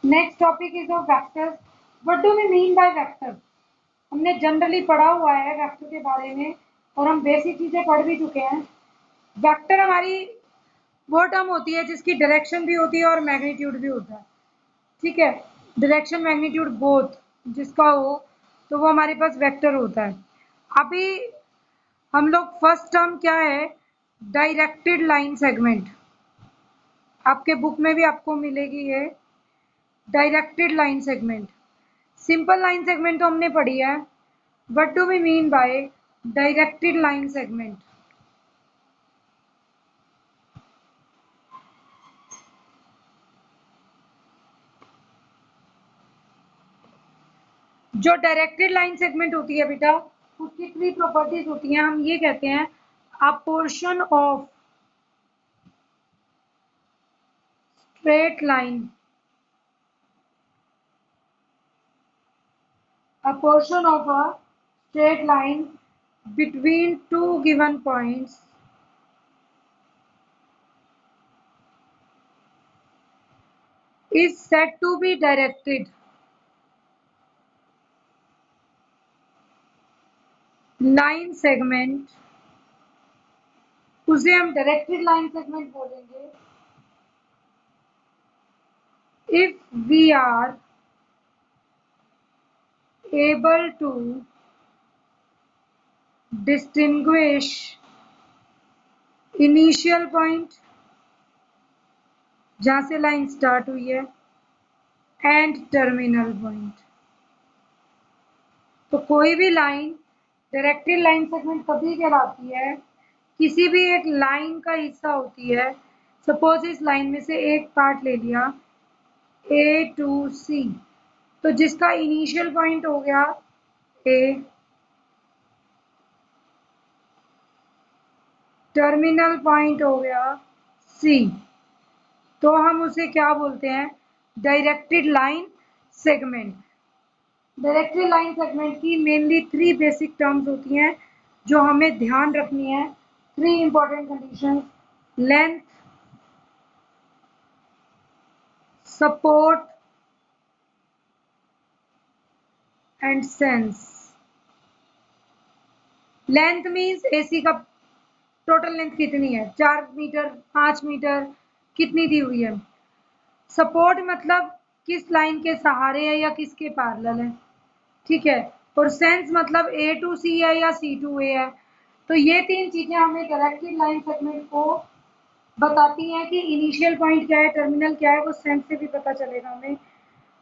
Next topic is of vectors. What do we mean by vector? हमने generally पढ़ा हुआ है वेक्टर के बारे में और हम बेसिक चीजें पढ़ भी चुके हैं। वेक्टर हमारी वो टर्म होती है जिसकी डायरेक्शन भी होती है और मैग्नीट्यूड भी होता है। ठीक है, डायरेक्शन मैग्नीट्यूड बोथ जिसका हो तो वो हमारे पास वेक्टर होता है। अभी हम लोग फर्स्ट टर्म क्या है, डायरेक्टेड लाइन सेगमेंट। आपके बुक में भी आपको मिलेगी ये directed line segment. Simple line segment तो हमने पढ़ी है। What do we mean by directed line segment? जो डायरेक्टेड लाइन सेगमेंट होती है बेटा, उसकी 3 प्रॉपर्टीज होती हैं। हम ये कहते हैं अ portion of straight line, a portion of a straight line between two given points is said to be directed line segment। उसे हम डायरेक्टेड लाइन सेगमेंट बोलेंगे if we are able to distinguish initial point जहां से line start हुई है and terminal point. तो कोई भी लाइन डायरेक्टेड लाइन सेगमेंट कभी कहलाती है, किसी भी एक लाइन का हिस्सा होती है। सपोज इस लाइन में से एक पार्ट ले लिया ए टू सी, तो जिसका इनिशियल पॉइंट हो गया ए, टर्मिनल पॉइंट हो गया सी, तो हम उसे क्या बोलते हैं, directed line segment. Directed line segment की मेनली 3 बेसिक टर्म्स होती हैं जो हमें ध्यान रखनी है। 3 important conditions, length, support and sense. Length means AC का टोटल लेंथ कितनी है, 4 मीटर, 5 मीटर, कितनी दी हुई है। सपोर्ट मतलब किस लाइन के सहारे है या किसके पैरेलल है। ठीक है, और सेंस मतलब ए टू सी है या सी टू ए है। तो ये 3 चीजें हमें डायरेक्टेड लाइन सेगमेंट को बताती हैं कि इनिशियल पॉइंट क्या है, टर्मिनल क्या है, वो सेंस से भी पता चलेगा हमें।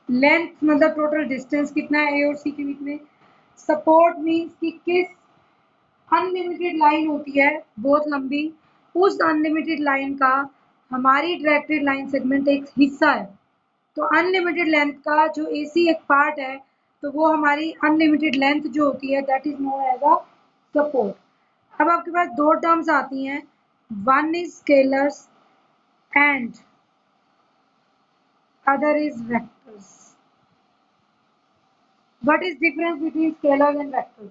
लेंथ मतलब टोटल डिस्टेंस कितना है ए और सी के बीच में। सपोर्ट मीन्स कि किस अनलिमिटेड लाइन होती है बहुत लंबी, उस अनलिमिटेड लाइन का हमारी डायरेक्टेड लाइन सेगमेंट एक हिस्सा है। तो अनलिमिटेड लेंथ का जो एसी एक पार्ट है, तो वो हमारी अनलिमिटेड लेंथ जो होती है that is known as a support. अब आपके पास 2 टर्म्स आती हैं, one is scalars and other is vectors. What is difference between scalar and vectors?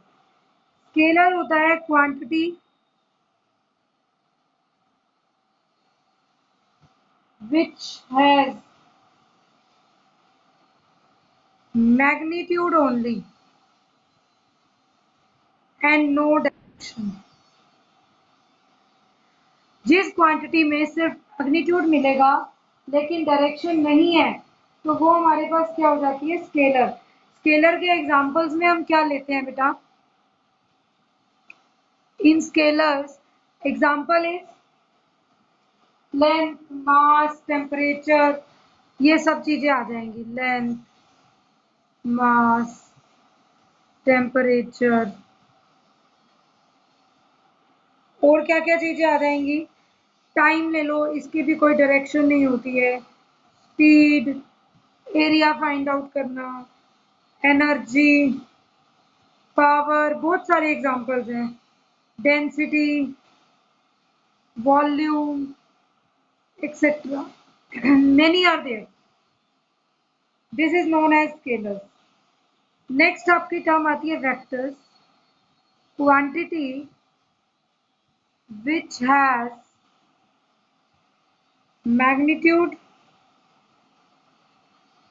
Scalar होता है quantity which has magnitude only and no direction। जिस क्वांटिटी में सिर्फ मैग्नीट्यूड मिलेगा लेकिन डायरेक्शन नहीं है, तो वो हमारे पास क्या हो जाती है, स्केलर। स्केलर के एग्जांपल्स में हम क्या लेते हैं बेटा, in scalars example is length, mass, temperature, ये सब चीजें आ जाएंगी। लेंथ, मास, टेम्परेचर, और क्या क्या चीजें आ जाएंगी, टाइम ले लो, इसकी भी कोई डायरेक्शन नहीं होती है। स्पीड, एरिया फाइंड आउट करना, एनर्जी, पावर, बहुत सारे एग्जांपल्स हैं। Density, volume, etcetera, many are there. This is known as scalars. Next आपकी टर्म आती है vectors. Quantity which has magnitude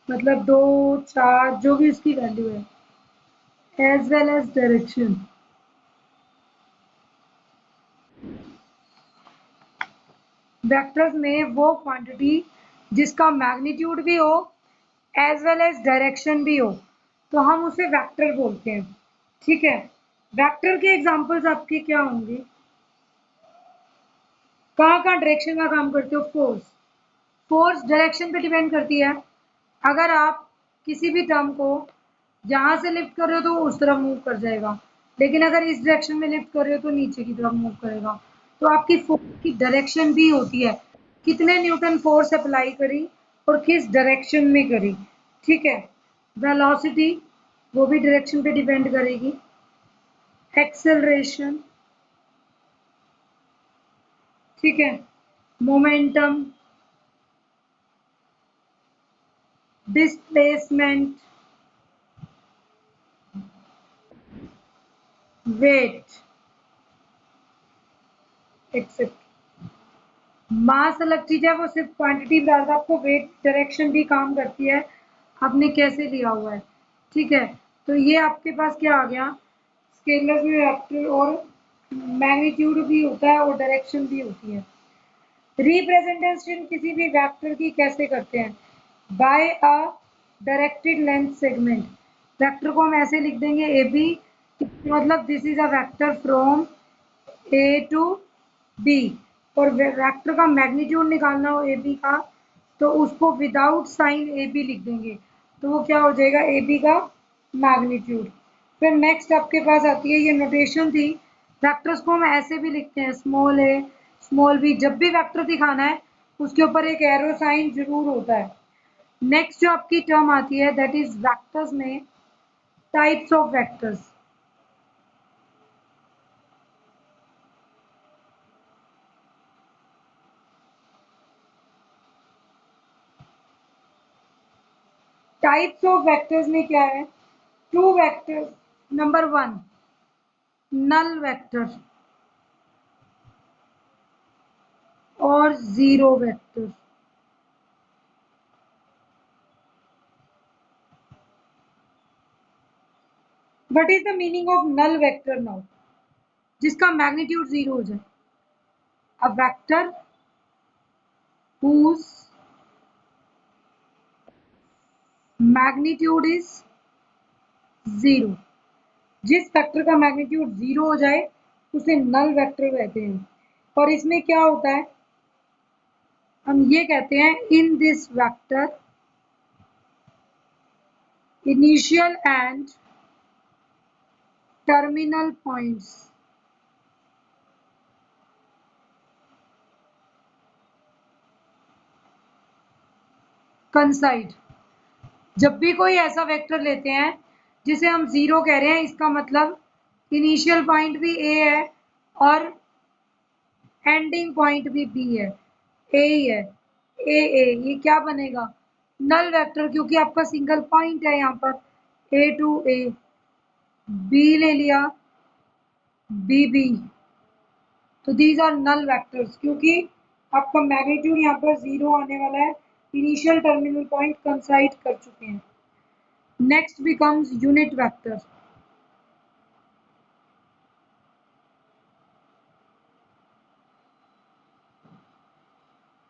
मतलब 2 4 जो भी उसकी वैल्यू है, as well as direction. Vectors में वो क्वांटिटी जिसका मैग्नीट्यूड भी हो एज वेल एज डायरेक्शन भी हो, तो हम उसे वेक्टर बोलते हैं। ठीक है, वेक्टर के एग्जांपल्स आपके क्या होंगे? कहाँ कहाँ डायरेक्शन का काम करते हो? फोर्स। फोर्स डायरेक्शन पे डिपेंड करती है। अगर आप किसी भी टर्म को यहाँ से लिफ्ट कर रहे हो तो वो उस तरफ मूव कर जाएगा, लेकिन अगर इस डायरेक्शन में लिफ्ट कर रहे हो तो नीचे की तरफ मूव करेगा। तो आपकी फोर्स की डायरेक्शन भी होती है, कितने न्यूटन फोर्स अप्लाई करी और किस डायरेक्शन में करी। ठीक है, वेलोसिटी वो भी डायरेक्शन पे डिपेंड करेगी। एक्सेलरेशन, ठीक है, मोमेंटम, डिस्प्लेसमेंट, वेट, एक्सेट्रा। मास अलग चीज है, वो सिर्फ क्वांटिटी बता रहा था आपको, वेट डायरेक्शन भी काम करती है, आपने कैसे लिया हुआ है। ठीक है, तो ये आपके पास क्या आ गया, स्केलर में वेक्टर और मैग्नीट्यूड भी होता है और डायरेक्शन भी होती है। रिप्रेजेंटेशन किसी भी वेक्टर की कैसे करते हैं? By a directed length segment. Vector को हम ऐसे लिख देंगे ए बी, मतलब this is a vector from A to B. और वेक्टर का मैग्नीट्यूड निकालना हो ए बी का, तो उसको विदाउट साइन ए बी लिख देंगे, तो वो क्या हो जाएगा, ए बी का मैग्नीट्यूड। फिर नेक्स्ट आपके पास आती है, ये नोटेशन थी, वेक्टर्स को हम ऐसे भी लिखते हैं, स्मॉल ए स्मॉल बी। जब भी वेक्टर दिखाना है उसके ऊपर एक एरो साइन जरूर होता है। नेक्स्ट जो आपकी टर्म आती है दैट इज वेक्टर्स में types of vectors. Types of vectors में क्या है? Two vectors, number one null vector और zero vector. What is the meaning of null vector now? जिसका मैग्नीट्यूड जीरो हो जाए। A vector whose magnitude is zero. जिस vector का magnitude zero हो जाए उसे नल वेक्टर कहते हैं। और इसमें क्या होता है, हम ये कहते हैं in this vector initial and terminal points कंसाइड। जब भी कोई ऐसा वेक्टर लेते हैं जिसे हम जीरो कह रहे हैं, इसका मतलब इनिशियल पॉइंट भी ए है और एंडिंग पॉइंट भी बी है, ए ही है, ए ये क्या बनेगा, नल वेक्टर, क्योंकि आपका सिंगल पॉइंट है यहाँ पर ए टू ए। बी ले लिया, बी बी, तो दीज आर नल वेक्टर्स, क्योंकि आपका मैग्नीट्यूड यहाँ पर जीरो आने वाला है, इनिशियल टर्मिनल पॉइंट कंसाइड कर चुके हैं। Next becomes unit vector.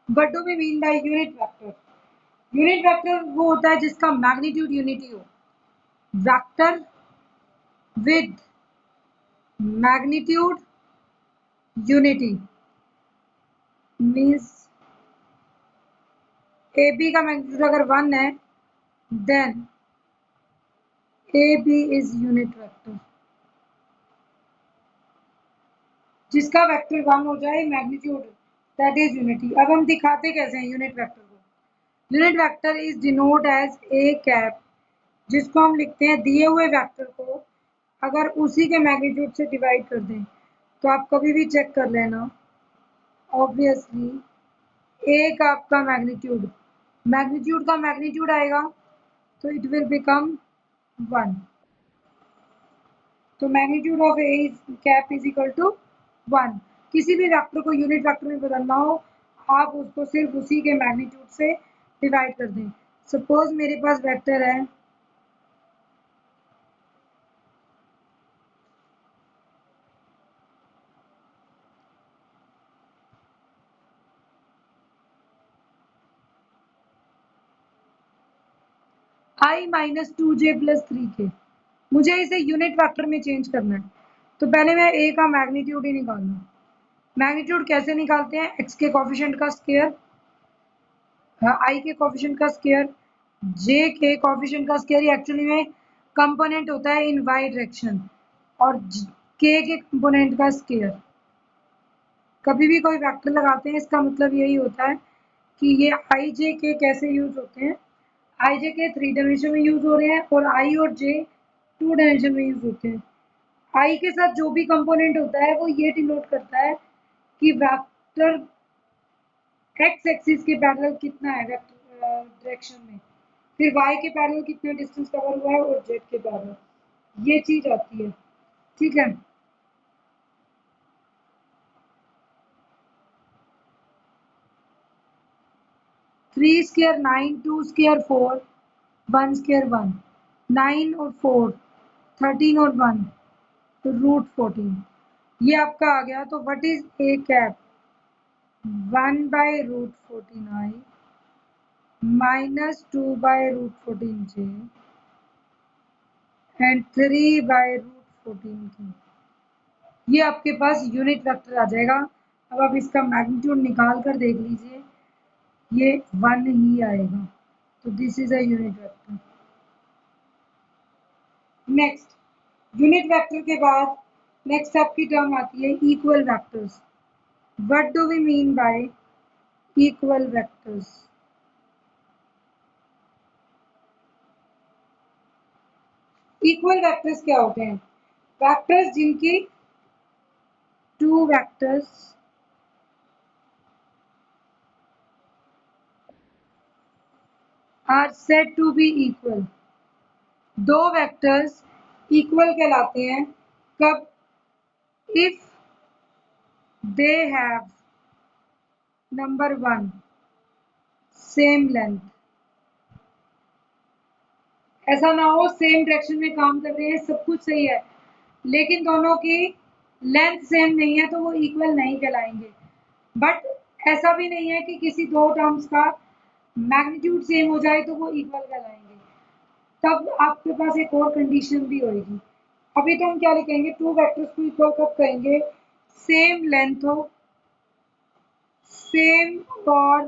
What do we mean by unit vector? Unit vector वो होता है जिसका मैग्नीट्यूड यूनिटी हो। Vector with magnitude unity means A B का मैग्नीट्यूड अगर 1 है then A B is unit vector. जिसका वेक्टर 1 हो जाए मैग्नीट्यूड, दैट इज यूनिटी। अब हम दिखाते कैसे हैं यूनिट वेक्टर को? Unit vector is denote as A cap, जिसको हम लिखते हैं दिए हुए वेक्टर को अगर उसी के मैग्नीट्यूड से डिवाइड कर दें, तो आप कभी भी चेक कर लेना, ऑब्वियसली ए का आपका मैग्नीट्यूड, मैग्नीट्यूड का मैग्नीट्यूड आएगा तो इट विल बिकम 1। तो magnitude of A cap is equal to 1। किसी भी वेक्टर को यूनिट वेक्टर में बदलना हो, आप उसको सिर्फ उसी के मैग्नीट्यूड से डिवाइड कर दें। सपोज मेरे पास वेक्टर है i minus 2j plus 3k, मुझे इसे यूनिट वेक्टर में चेंज करना है। तो पहले मैं a का मैग्नीट्यूड ही निकालूँ। मैग्नीट्यूड कैसे निकालते हैं? x के कोफिशिएंट का स्क्वायर, i के कोफिशिएंट का स्क्वायर, j के कोफिशिएंट का स्क्वायर। ये एक्चुअली में कंपोनेंट होता है इन y डायरेक्शन, और k के कंपोनेंट का स्क्वायर। कभी भी कोई वेक्टर लगाते हैं इसका मतलब यही होता है कि ये i j k कैसे यूज होते हैं। i j k 3 डायमेंशन में यूज हो रहे हैं और i और j 2 डायमेंशन में यूज होते हैं। i के साथ जो भी कंपोनेंट होता है वो ये डिनोट करता है कि वेक्टर x एक्सिस के पैरेलल कितना है वेक्टर डायरेक्शन में, फिर y के पैरेलल कितना डिस्टेंस कवर हुआ है और z के पैरेलल, ये चीज आती है। ठीक है, 3 स्क्वायर 9, 2 स्क्वायर 4, 1 स्क्वायर 1, 9 और 4 13 और 1 तो रूट 14, ये आपका आ गया। तो what is a cap? 1 by root 14 i minus 2 by root 14 j and 3 by root 14 k। ये आपके पास यूनिट वेक्टर आ जाएगा। अब आप इसका मैग्नीट्यूड निकाल कर देख लीजिए, ये 1 ही आएगा। तो this is a unit vector. Next unit vector के बाद नेक्स्ट आपकी टर्म आती है equal vectors. What do we mean by equal vectors? Equal vectors क्या होते हैं? वेक्टर्स जिनकी two vectors are said to be equal. दो वेक्टर्स इक्वल कहलाते हैं कब? If they have number 1 same length. ऐसा ना हो सेम डायरेक्शन में काम कर रहे हैं, सब कुछ सही है, लेकिन दोनों की लेंथ सेम नहीं है तो वो इक्वल नहीं कहलाएंगे। बट ऐसा भी नहीं है कि किसी दो टर्म्स का मैग्नीट्यूड सेम हो जाए तो वो इक्वल कहलाएंगे। तब आपके पास एक और कंडीशन भी होगी। अभी तो हम क्या लिखेंगे? टू वेक्टर्स को इक्वल कब कहेंगे? सेम लेंथ हो, सेम और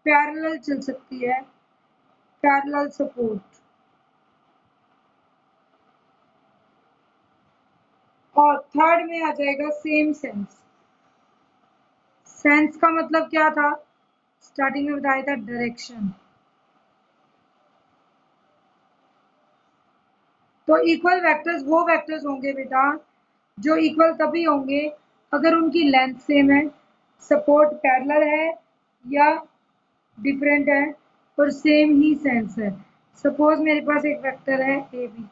पैरेलल चल सकती है, पैरेलल सपोर्ट। और थर्ड में आ जाएगा सेम सेंस। सेंस का मतलब क्या था? स्टार्टिंग में बताया था डायरेक्शन। तो इक्वल वेक्टर्स वो वेक्टर्स होंगे बेटा जो इक्वल तभी होंगे अगर उनकी लेंथ सेम है, सपोर्ट पैरेलल है या डिफरेंट है और सेम ही सेंस है। सपोज मेरे पास एक वेक्टर है ए बी।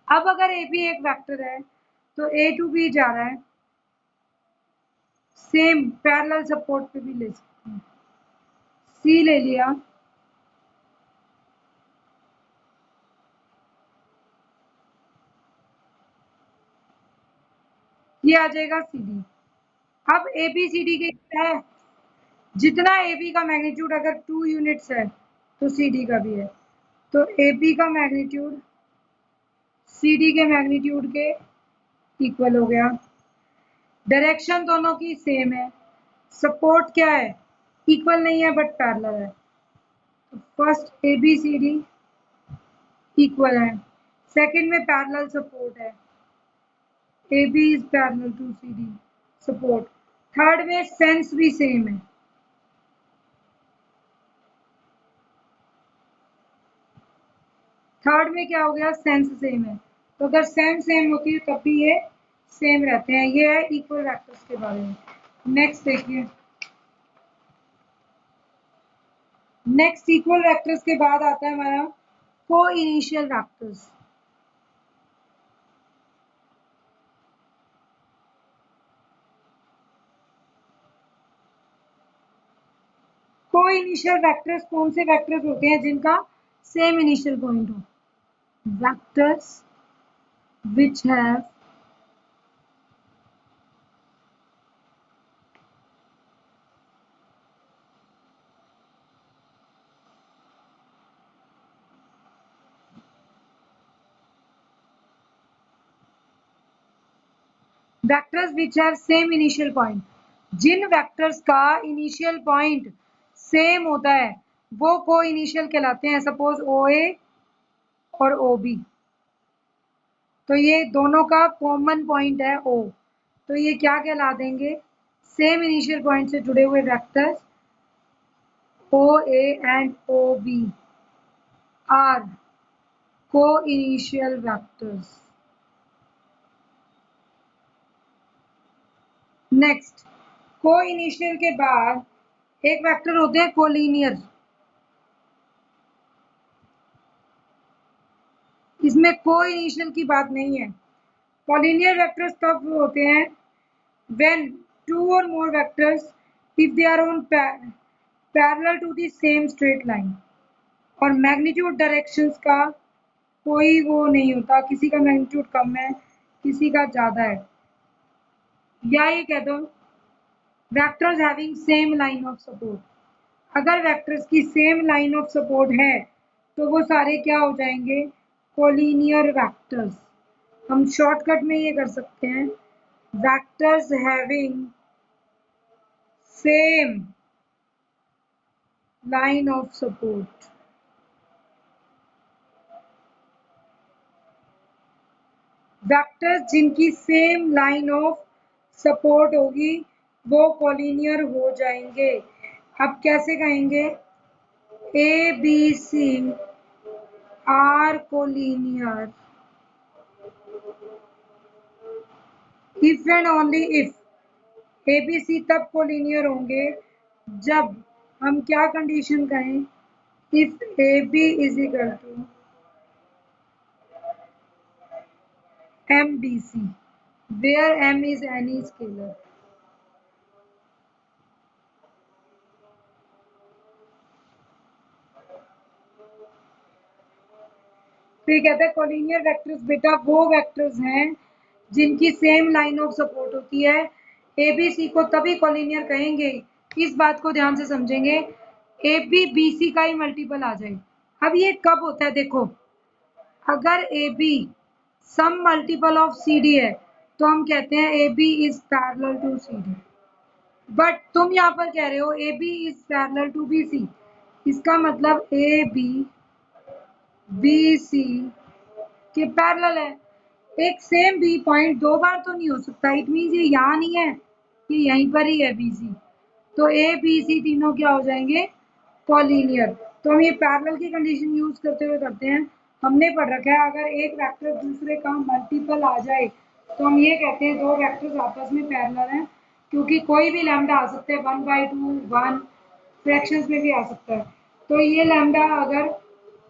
अब अगर ए बी एक वेक्टर है तो ए टू बी जा रहा है, सेम पैरेलल सपोर्ट पे भी ले सकते हैं। सी ले लिया, ये आ जाएगा सी डी। अब ए बी सी डी के क्या है? जितना ए बी का मैग्नीट्यूड अगर 2 यूनिट्स है तो सी डी का भी है। तो ए बी का मैग्नीट्यूड सी डी के मैग्नीट्यूड के इक्वल हो गया। डायरेक्शन दोनों की सेम है, सपोर्ट क्या है? इक्वल नहीं है बट पैरेलल है। तो first A B C D equal है, सेकंड में पैरेलल सपोर्ट है, A B is parallel to C D support. Third में सेंस भी सेम है। थर्ड में क्या हो गया? सेंस सेम है। तो अगर सेंस सेम होती है तब भी ये सेम रहते हैं। ये है इक्वल वेक्टर्स के बारे में। नेक्स्ट देखिए, नेक्स्ट इक्वल वेक्टर्स के बाद आता है हमारा coinitial vectors. Coinitial vectors कौन से वेक्टर्स होते हैं जिनका सेम इनिशियल पॉइंट हो? Vectors which have vectors which have same initial point, जिन वेक्टर्स का इनिशियल पॉइंट सेम होता है वो को इनिशियल कहलाते हैं। सपोज ओ ए और ओ बी, तो ये दोनों का कॉमन पॉइंट है ओ, तो ये क्या कहला देंगे? सेम इनिशियल पॉइंट से जुड़े हुए vectors O A and O B are coinitial vectors. Next, coinitial के बाद एक वेक्टर होते हैं कोलिनियर। इसमें को इनिशियल की बात नहीं है। कोलिनियर वेक्टर्स तब होते हैं when two or more vectors, if they are on parallel to the same straight line, और मैग्नीट्यूड डायरेक्शंस का कोई वो नहीं होता, किसी का मैग्नीट्यूड कम है किसी का ज़्यादा है, या ये कह दो vectors having same line of support. अगर वेक्टर्स की सेम लाइन ऑफ सपोर्ट है तो वो सारे क्या हो जाएंगे? Collinear vectors. हम शॉर्टकट में ये कर सकते हैं, vectors having same line of support. Vectors जिनकी सेम लाइन ऑफ सपोर्ट होगी वो कोलिनियर हो जाएंगे। अब कैसे कहेंगे? A B C are collinear if and only if. A B C तब कोलिनियर होंगे जब हम क्या कंडीशन कहें? If A B is equal to M B C, where M is any scalar. तो ये कहते हैं कोलिनियर वेक्टर्स बेटा वो वेक्टर्स हैं जिनकी सेम लाइन ऑफ सपोर्ट होती है। ए बी सी को तभी कोलिनियर कहेंगे, इस बात को ध्यान से समझेंगे, ए बी बी सी का ही मल्टीपल आ जाए। अब ये कब होता है? देखो, अगर A B some multiple of C D है तो हम कहते हैं A B is parallel to C D. But तुम यहाँ पर कह रहे हो A B is parallel to B C, इसका मतलब ए बी बी सी के पैरेलल है। एक सेम बी पॉइंट दो बार तो नहीं हो सकता, इट मीन्स ये यहाँ नहीं है, ये यहीं पर ही है बी सी। तो ए बी सी तीनों क्या हो जाएंगे? कॉलिनियर। तो हम ये पैरेलल की कंडीशन यूज करते हुए करते हैं। हमने पढ़ रखा है अगर एक वेक्टर दूसरे का मल्टीपल आ जाए तो हम ये कहते हैं दो वेक्टर्स आपस में पैरेलल हैं, क्योंकि कोई भी लैम्डा आ सकता है, 1/2 1 फ्रैक्शंस में भी आ सकता है। तो ये लैम्डा अगर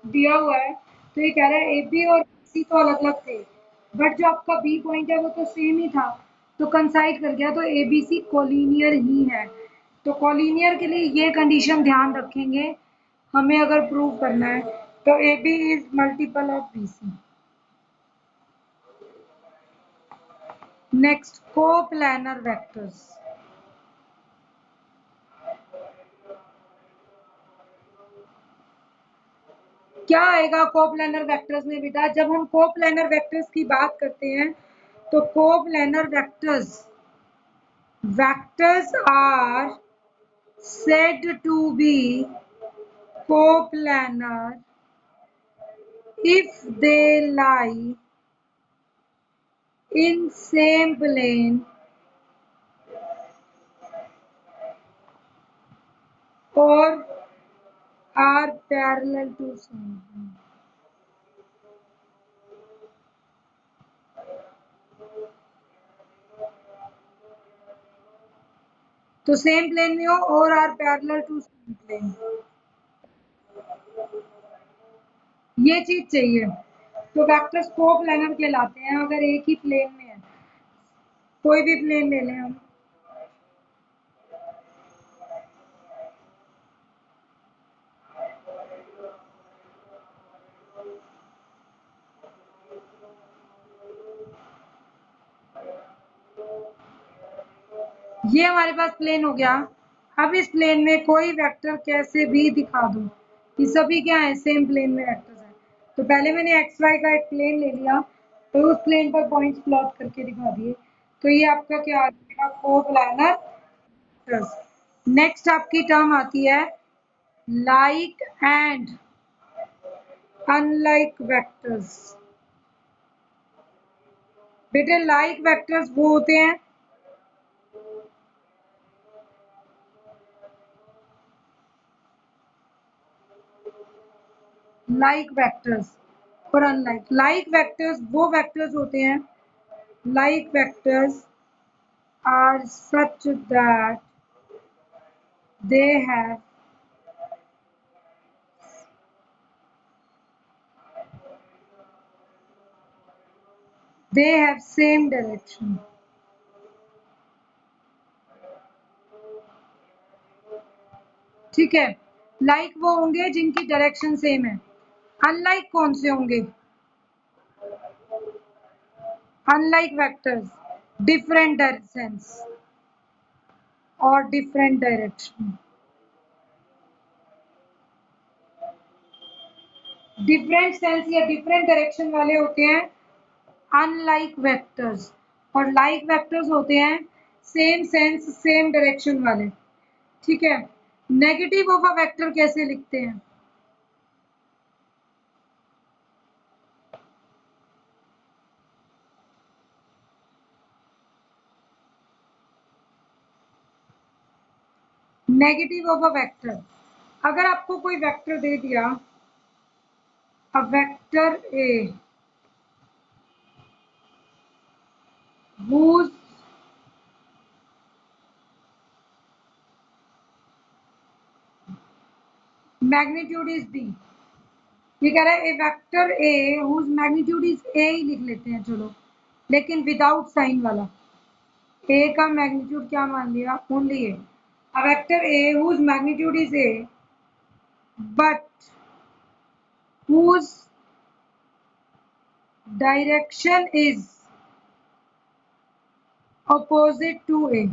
दिया हुआ है तो ये कह रहा है ए बी और सी तो अलग अलग थे बट जो आपका बी पॉइंट है वो तो सेम ही था, तो कंसाइड कर गया, तो ए बी सी कोलिनियर ही है। तो कोलिनियर के लिए ये कंडीशन ध्यान रखेंगे हमें अगर प्रूव करना है, तो A B is multiple of B C. Next, coplanar vectors. क्या आएगा कोप्लानर वेक्टर्स में बेटा? जब हम कोप्लानर वेक्टर्स की बात करते हैं तो coplanar vectors are said to be coplanar if they lie in same plane or are parallel to same plane। तो सेम प्लेन में हो और are parallel to same plane, ये चीज चाहिए। तो वेक्टर्स कोप्लानर कहलाते हैं अगर एक ही प्लेन में है। कोई भी प्लेन ले लें हम, ये हमारे पास प्लेन हो गया। अब इस प्लेन में कोई वेक्टर कैसे भी दिखा दो, ये सभी क्या है, सेम प्लेन में वेक्टर्स हैं। तो पहले मैंने एक्स वाई का एक प्लेन ले लिया, तो उस प्लेन पर पॉइंट्स प्लॉट करके दिखा दिए। तो ये आपका क्या आ जाएगा, कोप्लानर वेक्टर्स। नेक्स्ट आपकी टर्म आती है लाइक एंड अनलाइक वेक्टर्स। बेटे लाइक वेक्टर्स वो होते हैं लाइक वेक्टर्स, और अनलाइक लाइक वेक्टर्स वो वेक्टर्स होते हैं, like vectors are such that they have same direction. ठीक है, लाइक वो होंगे जिनकी डायरेक्शन सेम है। अनलाइक कौन से होंगे, अनलाइक वेक्टर्स डिफरेंट डायरेक्शंस और डिफरेंट डायरेक्शन। डिफरेंट सेंस या डिफरेंट डायरेक्शन वाले होते हैं अनलाइक वेक्टर्स, और लाइक वेक्टर्स होते हैं सेम सेंस सेम डायरेक्शन वाले। ठीक है, नेगेटिव ऑफ अ वेक्टर कैसे लिखते हैं, नेगेटिव ऑफ अ वेक्टर, अगर आपको कोई वेक्टर दे दिया, a vector a whose magnitude is b, ये कह रहा है a vector a whose magnitude is a ही लिख लेते हैं चलो, लेकिन विदाउट साइन वाला। ए का मैग्नीट्यूड क्या मान लिया, only A. A vector a whose magnitude is A but whose direction is opposite to A।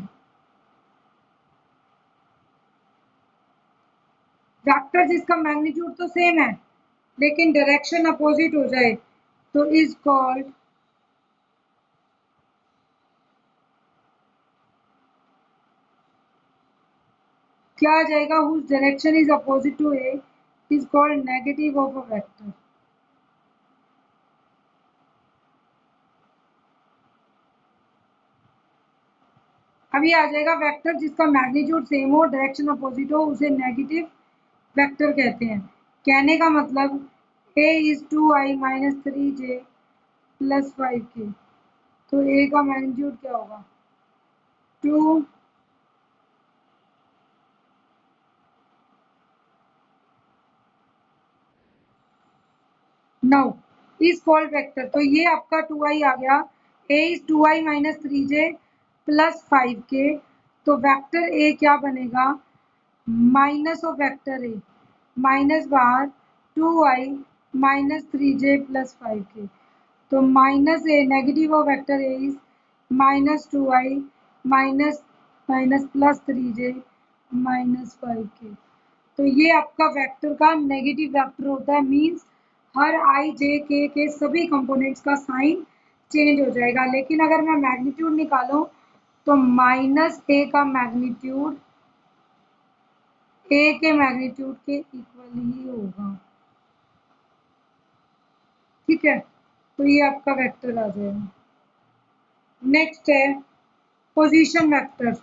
Vector जिसका मैग्नीट्यूड तो सेम है लेकिन डायरेक्शन अपोजिट हो जाए तो इज कॉल्ड क्या आ जाएगा, whose direction is opposite to A is called negative of a vector। अभी आ जाएगा वेक्टर जिसका मैग्नीट्यूड सेम हो डायरेक्शन अपोजिट हो, उसे नेगेटिव वेक्टर कहते हैं। कहने का मतलब a is 2i minus 3j plus 5k, तो a का मैग्नीट्यूड क्या होगा, 2 9 इज कॉल्ड वेक्टर। तो ये आपका 2i आ गया, a is 2i minus 3j plus 5k, तो वेक्टर a क्या बनेगा, minus of vector A, minus बाहर 2i minus 3j plus 5k, तो minus A negative of vector A is minus 2i minus minus plus 3j minus 5k। तो ये आपका vector का negative vector होता है, मीन्स हर आई जे के सभी कंपोनेंट्स का साइन चेंज हो जाएगा। लेकिन अगर मैं मैग्नीट्यूड निकालूं तो माइनस ए का मैग्नीट्यूड ए के मैग्नीट्यूड के इक्वल ही होगा। ठीक है, तो ये आपका वेक्टर आ जाएगा। नेक्स्ट है पोजीशन वेक्टर।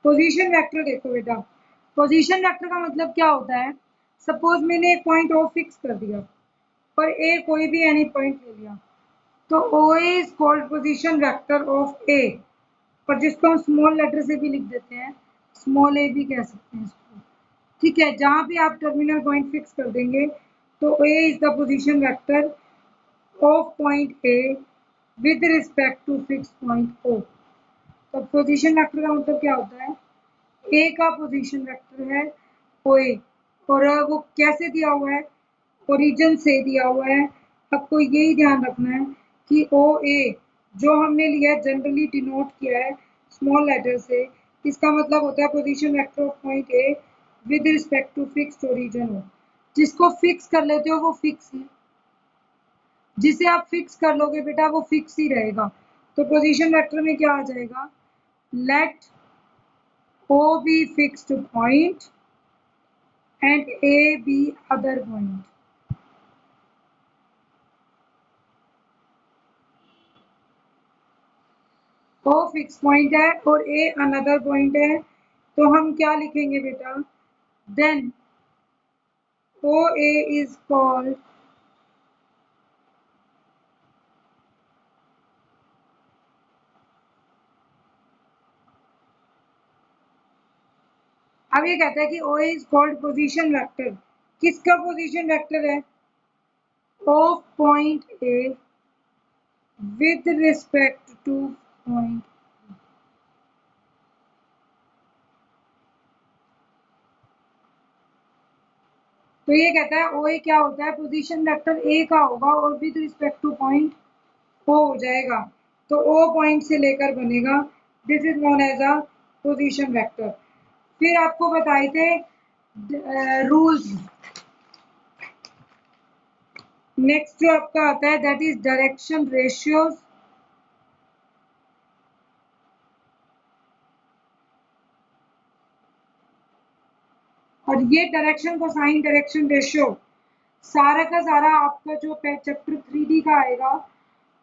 पोजीशन वेक्टर देखो बेटा, पोजीशन वेक्टर का मतलब क्या होता है, सपोज मैंने एक पॉइंट ओ फिक्स कर दिया पर ए कोई भी एनी पॉइंट ले लिया, तो O is called position vector of A, पर जिसको हम स्मॉल लेटर से भी लिख देते हैं, स्मॉल ए भी कह सकते हैं इसको। ठीक है, जहां भी आप टर्मिनल पॉइंट फिक्स कर देंगे तो A is the position vector of point A with respect to fix point O. तो पोजीशन वेक्टर का मतलब क्या होता है, ए का पोजीशन वेक्टर है ओए, और वो कैसे दिया हुआ है, ओरिजिन से दिया हुआ है। आपको यही ध्यान रखना है कि ओ ए जो हमने लिया है जनरली डिनोट किया है स्मॉल लेटर से, इसका मतलब होता है position vector of point A with respect to fixed origin हो। जिसको फिक्स कर लेते हो वो फिक्स है, जिसे आप फिक्स कर लोगे बेटा वो फिक्स ही रहेगा। तो पोजीशन वेक्टर में क्या आ जाएगा, let O B fixed point and A B other point. O fix point है और ए अनदर पॉइंट है, तो हम क्या लिखेंगे बेटा, then O A is called अब ये कहता है कि O is called position vector. किसका पोजीशन वेक्टर है, of point A with respect to point. तो ये कहता है ओ ए क्या होता है, पोजीशन वेक्टर ए का होगा और with respect to point O हो जाएगा। तो ओ पॉइंट से लेकर बनेगा, this is known as a position vector. फिर आपको बताए थे रूल्स। नेक्स्ट जो आपका आता है दैट इज डायरेक्शन रेशियोज। और ये डायरेक्शन कोसाइन डायरेक्शन रेशियो सारा का सारा आपका जो चैप्टर 3D का आएगा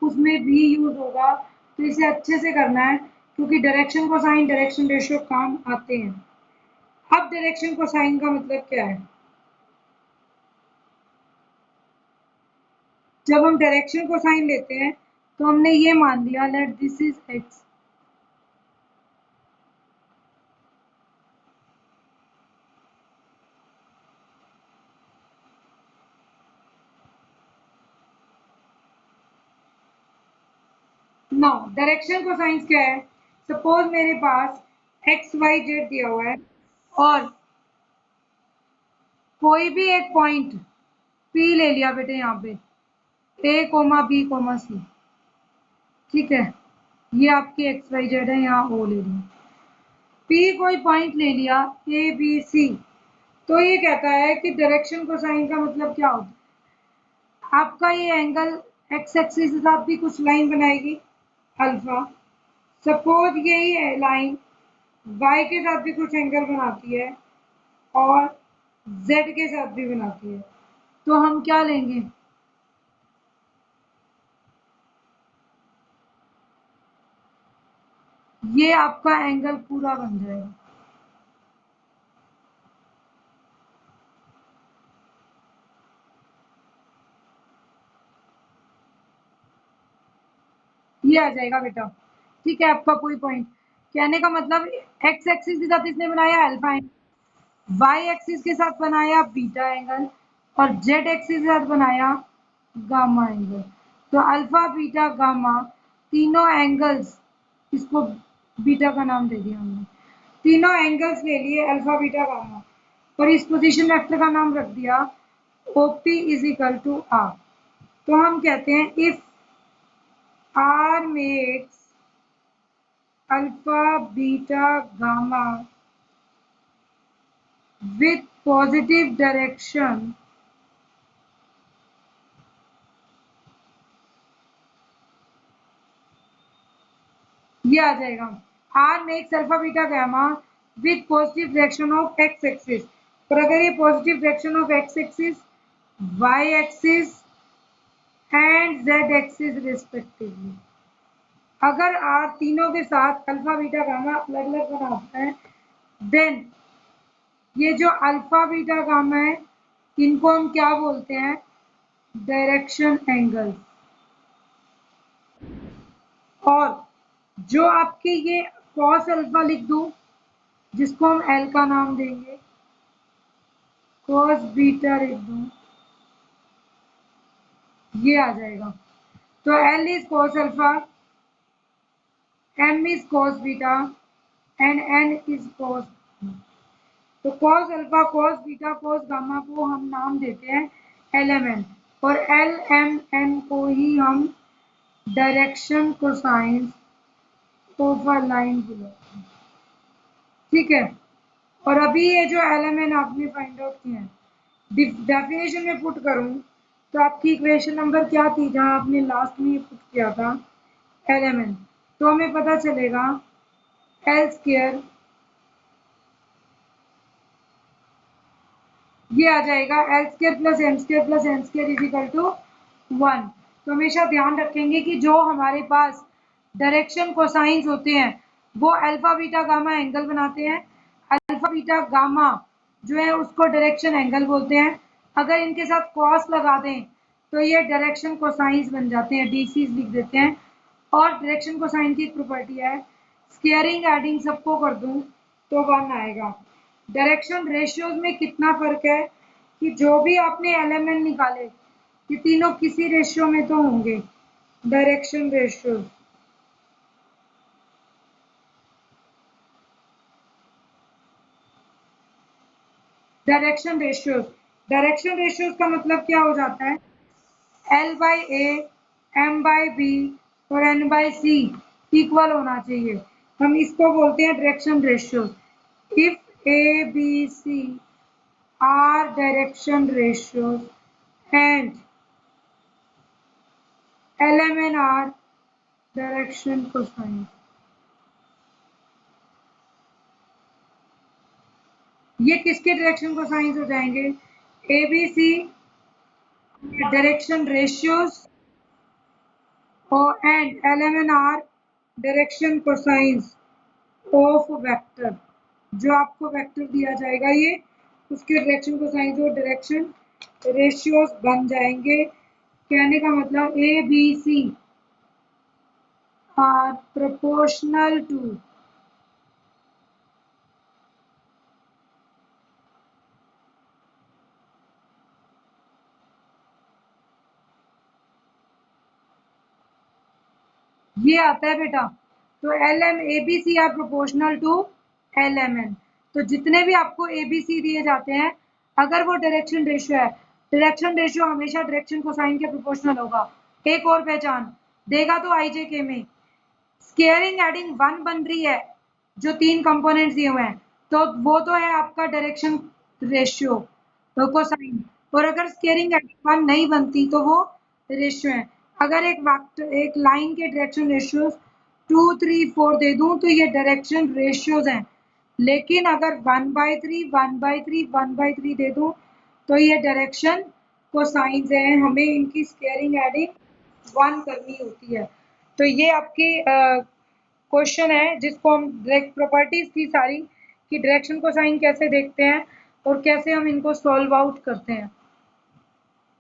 उसमें भी यूज होगा। तो इसे अच्छे से करना है क्योंकि डायरेक्शन कोसाइन डायरेक्शन रेशियो काम आते हैं। अब डायरेक्शन कोसाइन का मतलब क्या है, जब हम डायरेक्शन कोसाइन लेते हैं तो हमने ये मान लिया let this is x. Now direction cosines क्या है, सपोज मेरे पास एक्स वाई जेड दिया हुआ है और कोई भी एक पॉइंट पी ले लिया बेटे यहाँ पे, ए कोमा बी कोमा सी, ठीक है, ये आपकी एक्स वाई जेड है, यहाँ ओ ले लिया। पी कोई पॉइंट ले लिया ए बी सी, तो ये कहता है कि डायरेक्शन कोसाइन का मतलब क्या होता है, आपका ये एंगल एक्स एक्सिस के साथ भी कुछ लाइन बनाएगी अल्फा, सपोज यही लाइन वाई के साथ भी कुछ एंगल बनाती है और जेड के साथ भी बनाती है, तो हम क्या लेंगे, ये आपका एंगल पूरा बन जाएगा। ये आ जाएगा बेटा, ठीक है, आपका कोई पॉइंट। कहने का मतलब एक्स एक्सिस के साथ इसने बनाया अल्फा एंगल, वाई एक्सिस के साथ बनाया बीटा एंगल और जेड एक्सिस के साथ बनाया गामा एंगल। तो अल्फा बीटा गामा तीनों एंगल्स, इसको बीटा का नाम दे दिया हमने, तीनों एंगल्स ले लिए अल्फा बीटा गामा और इस पोजीशन वेक्टर का नाम रख दिया OP is equal to R. तो हम कहते हैं if R makes alpha beta gamma with positive direction, ये आ जाएगा R makes alpha beta gamma with positive direction of X axis. और अगर ये positive direction of X axis, Y axis and Z axis respectively, अगर R तीनों के साथ अल्फा बीटा गामा अलग अलग बनाता है, देन ये जो अल्फा बीटा गामा है इनको हम क्या बोलते हैं, डायरेक्शन एंगल। और जो आपके ये कॉस अल्फा लिख दूं जिसको हम एल का नाम देंगे, कॉस बीटा लिख दूं, ये आ जाएगा। तो l is cos alpha, m is cos beta and n is cos. तो cos alpha, cos beta, cos gamma को हम नाम देते हैं एलएमएन, और एलएमएन को ही हम direction cosine of a line बोलते हैं। ठीक है, और अभी ये जो एलएमएन आपने फाइंड आउट किया है, डेफिनेशन में पुट करूं तो आपकी इक्वेशन नंबर क्या थी जहां आपने लास्ट में पुट किया था एलएमएन, तो हमें पता चलेगा एल स्क्वायर, ये आ जाएगा L square plus M square plus N square is equal to 1। तो हमेशा ध्यान रखेंगे कि जो हमारे पास डायरेक्शन कोसाइंस होते हैं वो अल्फा बीटा गामा एंगल बनाते हैं। अल्फा बीटा गामा जो है उसको डायरेक्शन एंगल बोलते हैं। अगर इनके साथ कॉस लगा दें तो ये डायरेक्शन कोसाइंस बन जाते हैं, डीसीज लिख देते हैं। और डायरेक्शन कोसाइन की एक प्रॉपर्टी है, स्केयरिंग एडिंग सबको कर दूं तो 1 आएगा। डायरेक्शन रेशियोज में कितना फर्क है कि जो भी आपने एलिमेंट निकाले ये तीनों किसी रेशियो में तो होंगे, डायरेक्शन रेशियोज। डायरेक्शन रेशियोज का मतलब क्या हो जाता है, l by a, m by b और एन बाई सी इक्वल होना चाहिए। हम इसको बोलते हैं direction ratios. If A B C are direction ratios and l m n are direction cosine, ये किसके डायरेक्शन कोसाइंस हो जाएंगे, a B c direction ratios और and l m n are direction cosines of vector. जो आपको वेक्टर दिया जाएगा ये उसके डायरेक्शन कोसाइंस और डायरेक्शन रेशियोज बन जाएंगे। कहने का मतलब A B C are proportional to ये आता है बेटा। तो L M A B C are proportional to L M N. तो जितने भी आपको ए बी सी दिए जाते हैं अगर वो डायरेक्शन रेशियो है, डायरेक्शन रेशियो हमेशा डायरेक्शन कोसाइन के प्रोपोर्शनल होगा। एक और पहचान देगा तो आई जे के में स्केयरिंग एडिंग 1 बन रही है, जो 3 कंपोनेंट्स दिए हुए हैं तो वो तो है आपका डायरेक्शन रेशियो कोसाइन। और अगर स्केयरिंग एडिंग 1 नहीं बनती तो वो रेशियो है। अगर एक लाइन के डायरेक्शन रेशियोज 2 3 4 दे दूं तो ये डायरेक्शन रेशियोज हैं। लेकिन अगर 1/3 1/3 1/3 दे दूं तो ये डायरेक्शन कोसाइंस हैं। हमें इनकी स्केयरिंग एडिंग 1 करनी होती है। तो ये आपकी क्वेश्चन है जिसको हम डायरेक्ट प्रॉपर्टीज थी सारी कि डायरेक्शन कोसाइन कैसे देखते हैं और कैसे हम इनको सॉल्व आउट करते हैं।